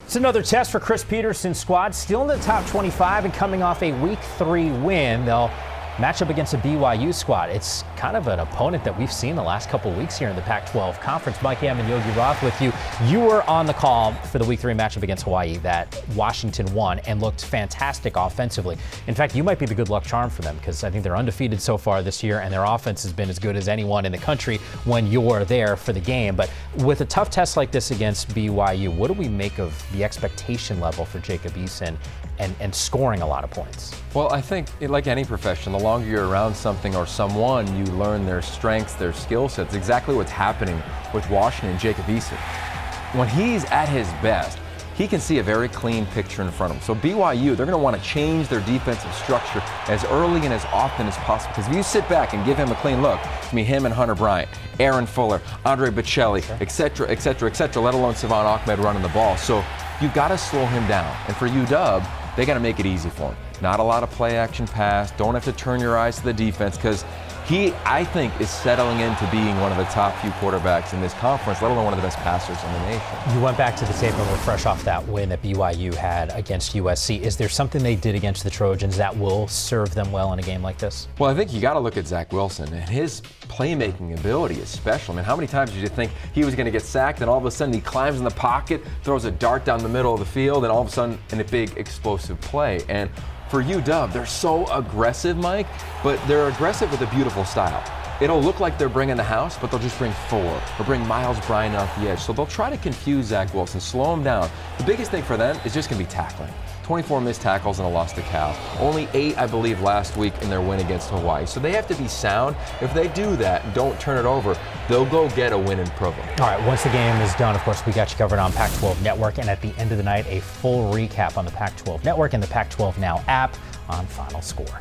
It's another test for Chris Peterson's squad, still in the top 25 and coming off a Week 3 win. They'll match up against a BYU squad. It's kind of an opponent that we've seen the last couple weeks here in the Pac-12 Conference. Mike Hamm and Yogi Roth with you. You were on the call for the Week 3 matchup against Hawaii that Washington won and looked fantastic offensively. In fact, you might be the good luck charm for them because I think they're undefeated so far this year and their offense has been as good as anyone in the country when you're there for the game. But with a tough test like this against BYU, what do we make of the expectation level for Jacob Eason and scoring a lot of points? Well, I think, like any profession, the longer you're around something or someone, you learn their strengths, their skill sets. Exactly what's happening with Washington and Jacob Eason. When he's at his best, he can see a very clean picture in front of him. So BYU, they're going to want to change their defensive structure as early and as often as possible. Because if you sit back and give him a clean look, I mean, him and Hunter Bryant, Aaron Fuller, Andre Bocelli, et cetera, let alone Savon Ahmed running the ball. So you've got to slow him down. And for UW, they got to make it easy for him. Not a lot of play action pass. Don't have to turn your eyes to the defense because he, I think, is settling into being one of the top few quarterbacks in this conference, let alone one of the best passers in the nation. You went back to the tape and were fresh off that win that BYU had against USC. Is there something they did against the Trojans that will serve them well in a game like this? Well, I think you got to look at Zach Wilson and his playmaking ability is special. I mean, how many times did you think he was going to get sacked and all of a sudden he climbs in the pocket, throws a dart down the middle of the field, and all of a sudden in a big explosive play? And for UW, they're so aggressive, Mike, but they're aggressive with a beautiful style. It'll look like they're bringing the house, but they'll just bring four or bring Miles Bryant off the edge. So they'll try to confuse Zach Wilson, slow him down. The biggest thing for them is just going to be tackling. 24 missed tackles and a loss to Cal. Only 8, I believe, last week in their win against Hawaii. So they have to be sound. If they do that and don't turn it over, they'll go get a win in Provo. All right, once the game is done, of course, we got you covered on Pac-12 Network. And at the end of the night, a full recap on the Pac-12 Network and the Pac-12 Now app on Final Score.